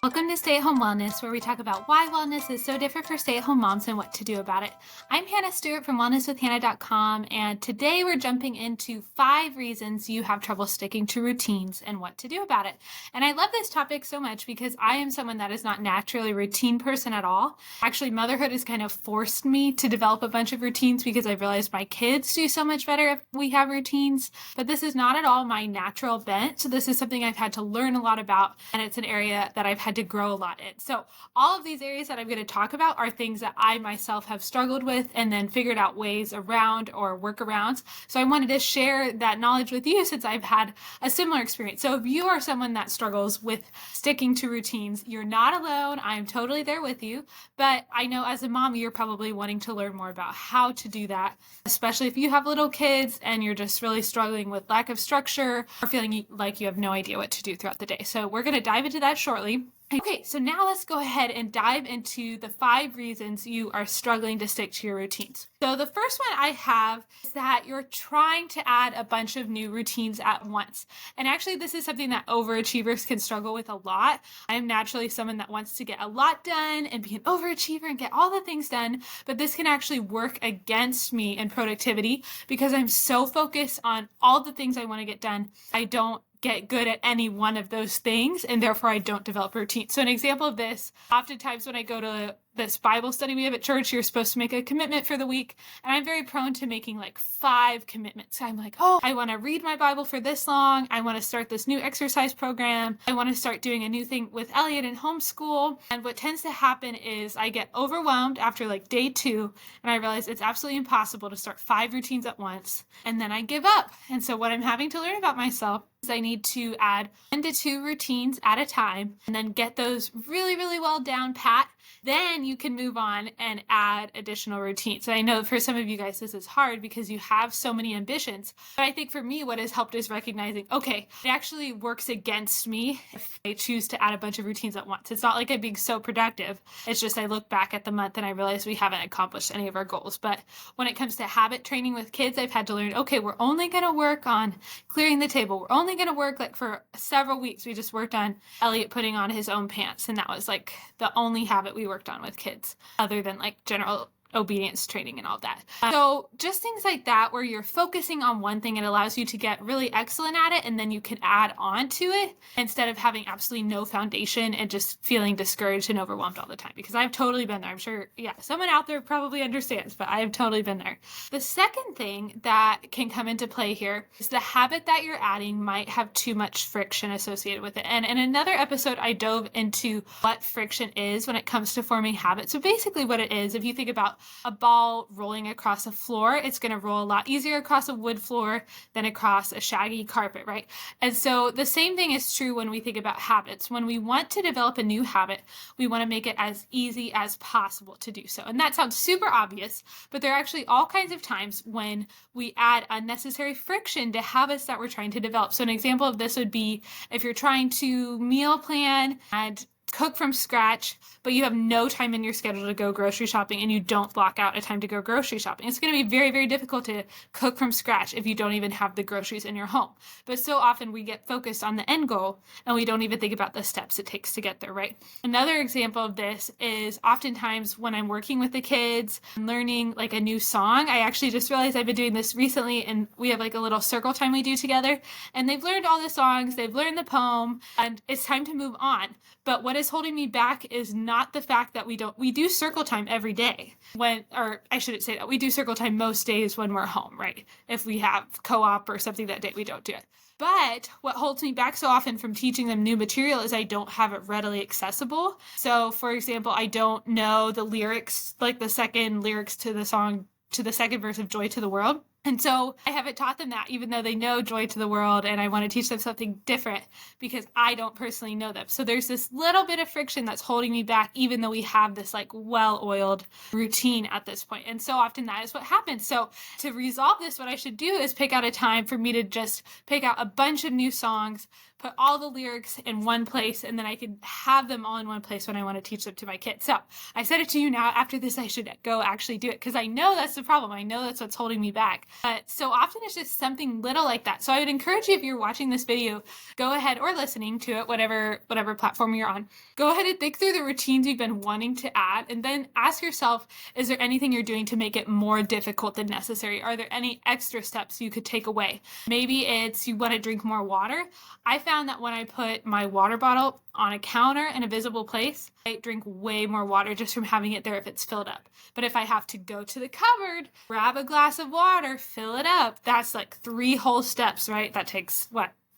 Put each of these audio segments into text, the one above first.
Welcome to Stay at Home Wellness, where we talk about why wellness is so different for stay at home moms and what to do about it. I'm Hannah Stewart from wellnesswithhannah.com, and today we're jumping into 5 reasons you have trouble sticking to routines and what to do about it. And I love this topic so much because I am someone that is not naturally a routine person at all. Actually, motherhood has kind of forced me to develop a bunch of routines because I've realized my kids do so much better if we have routines. But this is not at all my natural bent. So this is something I've had to learn a lot about, and it's an area that I've had to grow a lot in. So all of these areas that I'm going to talk about are things that I myself have struggled with and then figured out ways around or workarounds. So I wanted to share that knowledge with you since I've had a similar experience. So if you are someone that struggles with sticking to routines, you're not alone. I'm totally there with you. But I know as a mom, you're probably wanting to learn more about how to do that, especially if you have little kids and you're just really struggling with lack of structure or feeling like you have no idea what to do throughout the day. So we're going to dive into that shortly. Okay, so now let's go ahead and dive into the 5 reasons you are struggling to stick to your routines. So the first one I have is that you're trying to add a bunch of new routines at once. And actually, this is something that overachievers can struggle with a lot. I'm naturally someone that wants to get a lot done and be an overachiever and get all the things done, but this can actually work against me in productivity because I'm so focused on all the things I want to get done. I don't get good at any one of those things, and therefore I don't develop routine. So an example of this, oftentimes when I go to this Bible study we have at church, you're supposed to make a commitment for the week. And I'm very prone to making like 5 commitments. I'm like, oh, I want to read my Bible for this long. I want to start this new exercise program. I want to start doing a new thing with Elliot in homeschool. And what tends to happen is I get overwhelmed after like day 2, and I realize it's absolutely impossible to start 5 routines at once. And then I give up. And so what I'm having to learn about myself is I need to add 1 to 2 routines at a time and then get those really, really well down pat. Then you can move on and add additional routines. And I know for some of you guys, this is hard because you have so many ambitions. But I think for me, what has helped is recognizing, okay, it actually works against me if I choose to add a bunch of routines at once. It's not like I'm being so productive. It's just I look back at the month and I realize we haven't accomplished any of our goals. But when it comes to habit training with kids, I've had to learn, okay, we're only going to work on clearing the table. We're only going to work like for several weeks. We just worked on Elliot putting on his own pants. And that was like the only habit we worked on with kids other than like general obedience training and all that. So just things like that where you're focusing on one thing, it allows you to get really excellent at it, and then you can add on to it instead of having absolutely no foundation and just feeling discouraged and overwhelmed all the time, because I've totally been there. I'm sure, someone out there probably understands, but I've totally been there. The second thing that can come into play here is the habit that you're adding might have too much friction associated with it. And in another episode, I dove into what friction is when it comes to forming habits. So basically what it is, if you think about a ball rolling across a floor, it's going to roll a lot easier across a wood floor than across a shaggy carpet, right? And so the same thing is true when we think about habits. When we want to develop a new habit, we want to make it as easy as possible to do so. And that sounds super obvious, but there are actually all kinds of times when we add unnecessary friction to habits that we're trying to develop. So an example of this would be if you're trying to meal plan and cook from scratch, but you have no time in your schedule to go grocery shopping and you don't block out a time to go grocery shopping. It's going to be very, very difficult to cook from scratch if you don't even have the groceries in your home. But so often we get focused on the end goal and we don't even think about the steps it takes to get there, right? Another example of this is oftentimes when I'm working with the kids and learning like a new song. I actually just realized I've been doing this recently, and we have like a little circle time we do together, and they've learned all the songs, they've learned the poem, and it's time to move on. But what is holding me back is not the fact that we do circle time every day or I shouldn't say that, we do circle time most days when we're home, right? If we have co-op or something that day, we don't do it. But what holds me back so often from teaching them new material is I don't have it readily accessible. So for example, I don't know the lyrics, like the second lyrics to the song, to the second verse of Joy to the World. And so I haven't taught them that, even though they know Joy to the World, and I want to teach them something different because I don't personally know them. So there's this little bit of friction that's holding me back, even though we have this like well-oiled routine at this point. And so often that is what happens. So to resolve this, what I should do is pick out a time for me to just pick out a bunch of new songs, put all the lyrics in one place, and then I could have them all in one place when I want to teach them to my kids. So I said it to you now. After this, I should go actually do it because I know that's the problem. I know that's what's holding me back. But so often it's just something little like that. So I would encourage you, if you're watching this video, go ahead, or listening to it, whatever platform you're on, go ahead and think through the routines you've been wanting to add, and then ask yourself, is there anything you're doing to make it more difficult than necessary? Are there any extra steps you could take away? Maybe it's you want to drink more water. I found that when I put my water bottle on a counter in a visible place, I drink way more water just from having it there if it's filled up. But if I have to go to the cupboard, grab a glass of water, fill it up, that's like 3 whole steps, right? That takes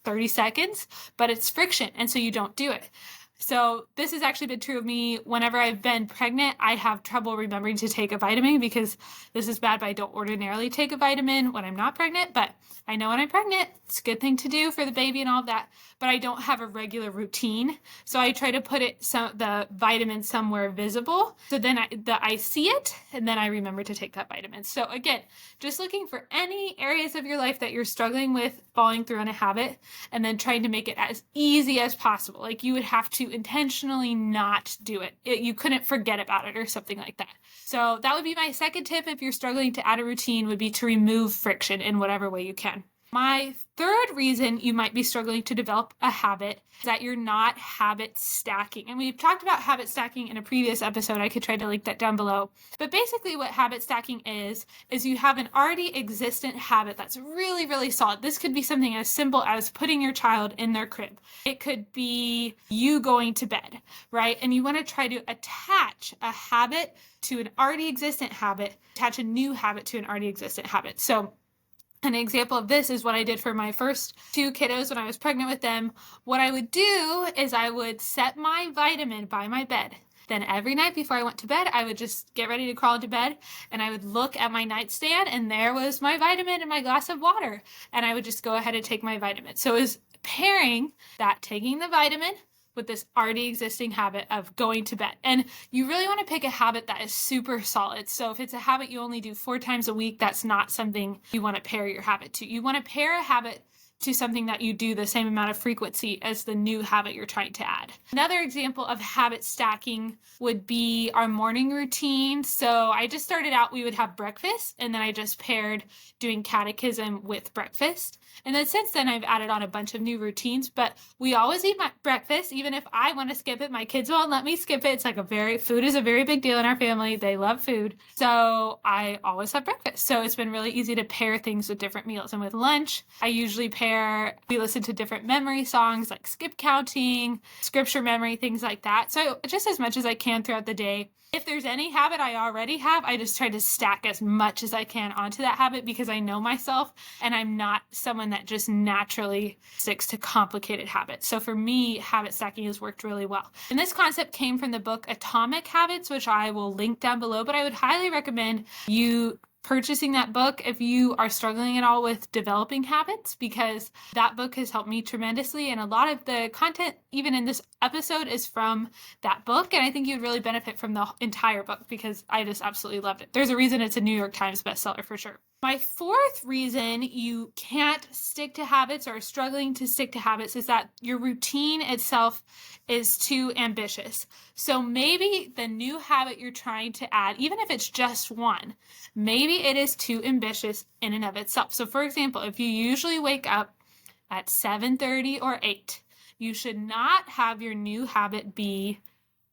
30 seconds, but it's friction, and so you don't do it. So this has actually been true of me whenever I've been pregnant. I have trouble remembering to take a vitamin because this is bad, but I don't ordinarily take a vitamin when I'm not pregnant. But I know when I'm pregnant, it's a good thing to do for the baby and all of that, but I don't have a regular routine. So I try to put the vitamin somewhere visible. So then I see it, and then I remember to take that vitamin. So again, just looking for any areas of your life that you're struggling with following through on a habit, and then trying to make it as easy as possible. Like you would have to intentionally not do it. You couldn't forget about it or something like that. So that would be my second tip if you're struggling to add a routine, would be to remove friction in whatever way you can. My third reason you might be struggling to develop a habit is that you're not habit stacking. And we've talked about habit stacking in a previous episode. I could try to link that down below. But basically what habit stacking is you have an already existent habit that's really, really solid. This could be something as simple as putting your child in their crib. It could be you going to bed, right? And you want to try to attach a habit to an already existent habit, attach a new habit to an already existent habit. So an example of this is what I did for my first 2 kiddos when I was pregnant with them. What I would do is I would set my vitamin by my bed. Then every night before I went to bed, I would just get ready to crawl into bed, and I would look at my nightstand, and there was my vitamin and my glass of water. And I would just go ahead and take my vitamin. So it was pairing that, taking the vitamin with this already existing habit of going to bed. And you really want to pick a habit that is super solid. So if it's a habit you only do 4 times a week, that's not something you want to pair your habit to. You want to pair a habit to something that you do the same amount of frequency as the new habit you're trying to add. Another example of habit stacking would be our morning routine. So I just started out, we would have breakfast, and then I just paired doing catechism with breakfast. And then since then, I've added on a bunch of new routines, but we always eat my breakfast. Even if I want to skip it, my kids won't let me skip it. It's like food is a very big deal in our family. They love food. So I always have breakfast. So it's been really easy to pair things with different meals. And with lunch, I usually we listen to different memory songs like skip counting, scripture memory, things like that. So just as much as I can throughout the day. If there's any habit I already have, I just try to stack as much as I can onto that habit because I know myself and I'm not someone that just naturally sticks to complicated habits. So for me, habit stacking has worked really well. And this concept came from the book Atomic Habits, which I will link down below, but I would highly recommend you purchasing that book if you are struggling at all with developing habits, because that book has helped me tremendously. And a lot of the content, even in this episode, is from that book. And I think you'd really benefit from the entire book because I just absolutely loved it. There's a reason it's a New York Times bestseller for sure. My fourth reason you can't stick to habits or are struggling to stick to habits is that your routine itself is too ambitious. So maybe the new habit you're trying to add, even if it's just one, maybe it is too ambitious in and of itself. So for example, if you usually wake up at 7:30 or 8, you should not have your new habit be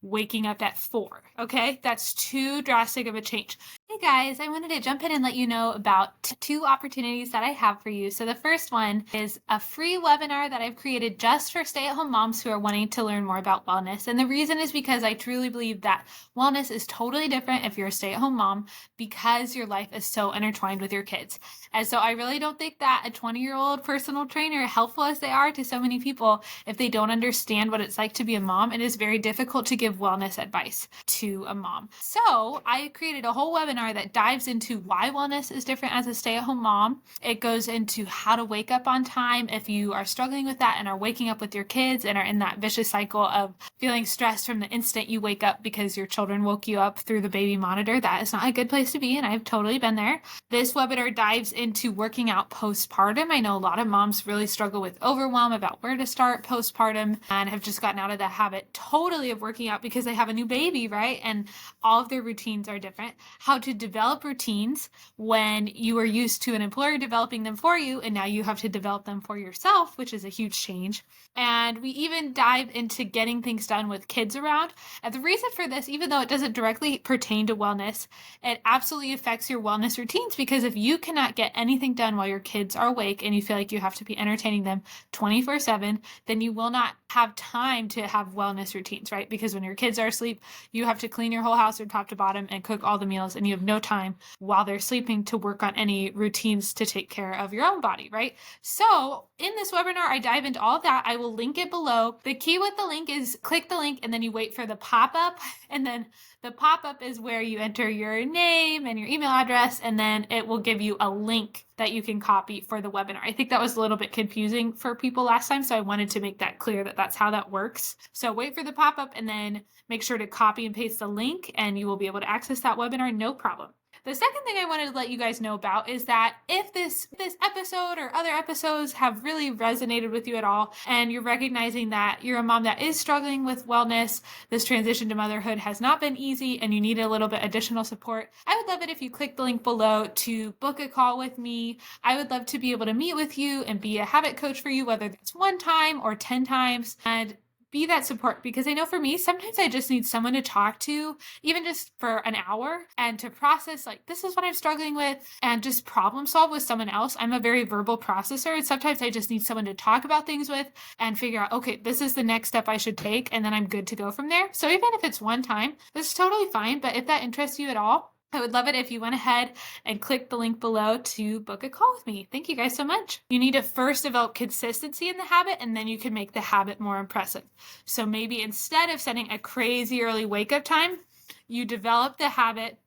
waking up at 4. Okay, that's too drastic of a change. Hey guys, I wanted to jump in and let you know about 2 opportunities that I have for you. So the first one is a free webinar that I've created just for stay-at-home moms who are wanting to learn more about wellness. And the reason is because I truly believe that wellness is totally different if you're a stay-at-home mom because your life is so intertwined with your kids. And so I really don't think that a 20-year-old personal trainer, helpful as they are to so many people, if they don't understand what it's like to be a mom, it is very difficult to give wellness advice to a mom. So I created a whole webinar webinar that dives into why wellness is different as a stay-at-home mom. It goes into how to wake up on time if you are struggling with that and are waking up with your kids and are in that vicious cycle of feeling stressed from the instant you wake up because your children woke you up through the baby monitor. That is not a good place to be, and I've totally been there. This webinar dives into working out postpartum. I know a lot of moms really struggle with overwhelm about where to start postpartum and have just gotten out of the habit totally of working out because they have a new baby, right? And all of their routines are different. How to develop routines when you are used to an employer developing them for you and now you have to develop them for yourself, which is a huge change. And we even dive into getting things done with kids around. And the reason for this, even though it doesn't directly pertain to wellness, it absolutely affects your wellness routines, because if you cannot get anything done while your kids are awake and you feel like you have to be entertaining them 24/7, then you will not have time to have wellness routines, right? Because when your kids are asleep, you have to clean your whole house from top to bottom and cook all the meals, and you have no time while they're sleeping to work on any routines to take care of your own body, right? So in this webinar, I dive into all of that. I will link it below. The key with the link is click the link and then you wait for the pop-up, and then the pop-up is where you enter your name and your email address, and then it will give you a link that you can copy for the webinar. I think that was a little bit confusing for people last time, so I wanted to make that clear that that's how that works. So wait for the pop-up and then make sure to copy and paste the link, and you will be able to access that webinar, no problem. The second thing I wanted to let you guys know about is that if this episode or other episodes have really resonated with you at all, and you're recognizing that you're a mom that is struggling with wellness, this transition to motherhood has not been easy, and you need a little bit additional support, I would love it if you click the link below to book a call with me. I would love to be able to meet with you and be a habit coach for you, whether that's 1 time or 10 times, and be that support, because I know for me, sometimes I just need someone to talk to, even just for an hour, and to process, like, this is what I'm struggling with, and just problem solve with someone else. I'm a very verbal processor, and sometimes I just need someone to talk about things with and figure out, okay, this is the next step I should take, and then I'm good to go from there. So even if it's 1 time, that's totally fine. But if that interests you at all, I would love it if you went ahead and clicked the link below to book a call with me. Thank you guys so much. You need to first develop consistency in the habit, and then you can make the habit more impressive. So maybe instead of setting a crazy early wake up time, you develop the habit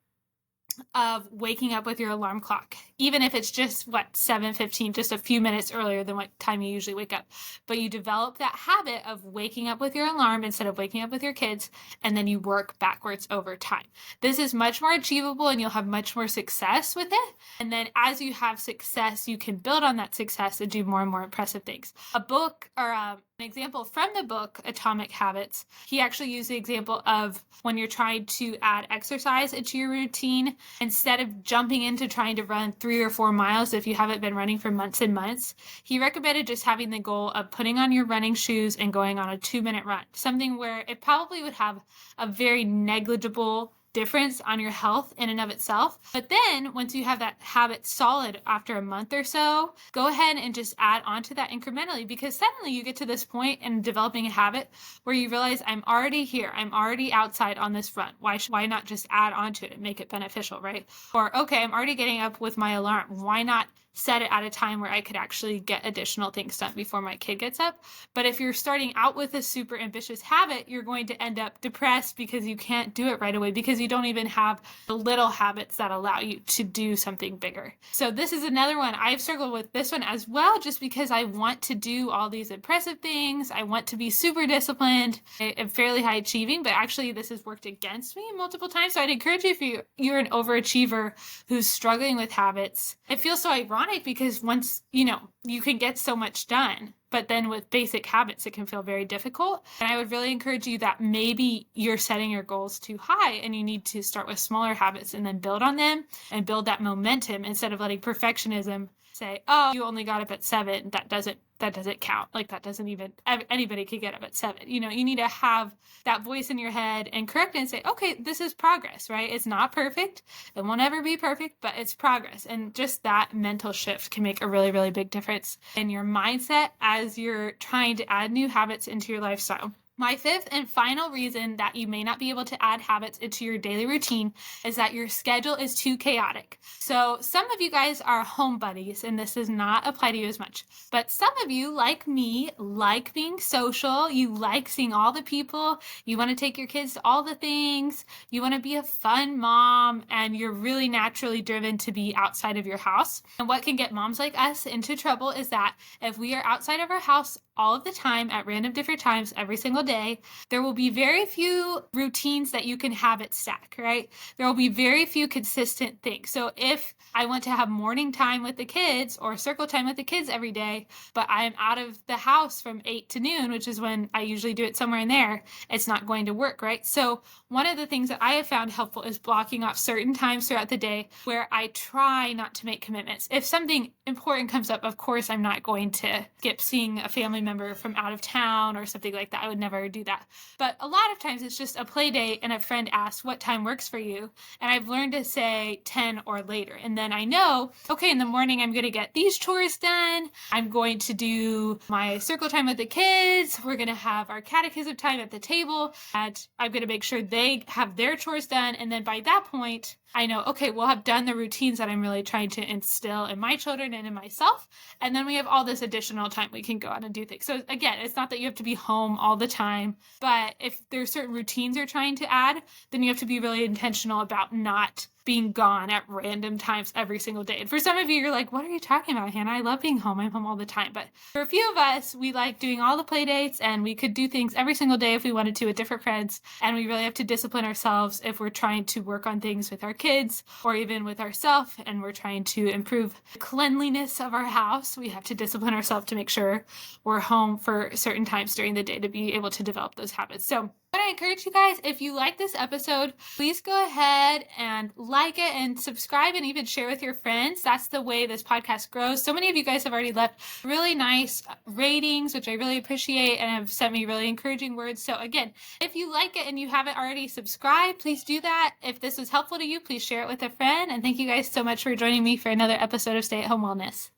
of waking up with your alarm clock, even if it's just 7:15, just a few minutes earlier than what time you usually wake up. But you develop that habit of waking up with your alarm instead of waking up with your kids, and then you work backwards over time. This is much more achievable, and you'll have much more success with it. And then as you have success, you can build on that success and do more and more impressive things. A book or an example from the book Atomic Habits, he actually used the example of when you're trying to add exercise into your routine, instead of jumping into trying to run 3 or 4 miles if you haven't been running for months and months, he recommended just having the goal of putting on your running shoes and going on a 2-minute run, something where it probably would have a very negligible difference on your health in and of itself. But then once you have that habit solid after a month or so, go ahead and just add on to that incrementally, because suddenly you get to this point in developing a habit where you realize, I'm already here. I'm already outside on this run. Why not just add on to it and make it beneficial, right? Or, okay, I'm already getting up with my alarm. Why not set it at a time where I could actually get additional things done before my kid gets up? But if you're starting out with a super ambitious habit, you're going to end up depressed because you can't do it right away, because you don't even have the little habits that allow you to do something bigger. So this is another one. I've struggled with this one as well, just because I want to do all these impressive things. I want to be super disciplined and fairly high achieving, but actually this has worked against me multiple times. So I'd encourage you, if you're an overachiever who's struggling with habits, it feels so ironic, because once, you can get so much done, but then with basic habits, it can feel very difficult. And I would really encourage you that maybe you're setting your goals too high, and you need to start with smaller habits and then build on them and build that momentum, instead of letting perfectionism say, oh, you only got up at 7. That doesn't count. Like, that doesn't even, anybody could get up at 7. You need to have that voice in your head and correct it and say, okay, this is progress, right? It's not perfect. It won't ever be perfect, but it's progress. And just that mental shift can make a really, really big difference in your mindset as you're trying to add new habits into your lifestyle. My fifth and final reason that you may not be able to add habits into your daily routine is that your schedule is too chaotic. So some of you guys are home buddies, and this does not apply to you as much. But some of you, like me, like being social. You like seeing all the people. You want to take your kids to all the things. You want to be a fun mom, and you're really naturally driven to be outside of your house. And what can get moms like us into trouble is that if we are outside of our house all of the time at random different times every single day, there will be very few routines that you can habit stack, right? There will be very few consistent things. So if I want to have morning time with the kids or circle time with the kids every day, but I'm out of the house from 8 to noon, which is when I usually do it somewhere in there, it's not going to work, right? So one of the things that I have found helpful is blocking off certain times throughout the day where I try not to make commitments. If something important comes up, of course, I'm not going to skip seeing a family member from out of town or something like that. I would never do that. But a lot of times it's just a play date and a friend asks what time works for you. And I've learned to say 10 or later. And then I know, okay, in the morning, I'm going to get these chores done. I'm going to do my circle time with the kids. We're going to have our catechism time at the table. And I'm going to make sure they have their chores done. And then by that point, I know, okay, we'll have done the routines that I'm really trying to instill in my children and in myself. And then we have all this additional time we can go out and do things. So again, it's not that you have to be home all the time, but if there's certain routines you're trying to add, then you have to be really intentional about not being gone at random times every single day. And for some of you, you're like, what are you talking about, Hannah? I love being home. I'm home all the time. But for a few of us, we like doing all the play dates, and we could do things every single day if we wanted to with different friends. And we really have to discipline ourselves if we're trying to work on things with our kids or even with ourselves, and we're trying to improve the cleanliness of our house. We have to discipline ourselves to make sure we're home for certain times during the day to be able to develop those habits. So I encourage you guys, if you like this episode, please go ahead and like it and subscribe and even share with your friends. That's the way this podcast grows. So many of you guys have already left really nice ratings, which I really appreciate, and have sent me really encouraging words. So again, if you like it and you haven't already subscribed, please do that. If this was helpful to you, please share it with a friend. And thank you guys so much for joining me for another episode of Stay at Home Wellness.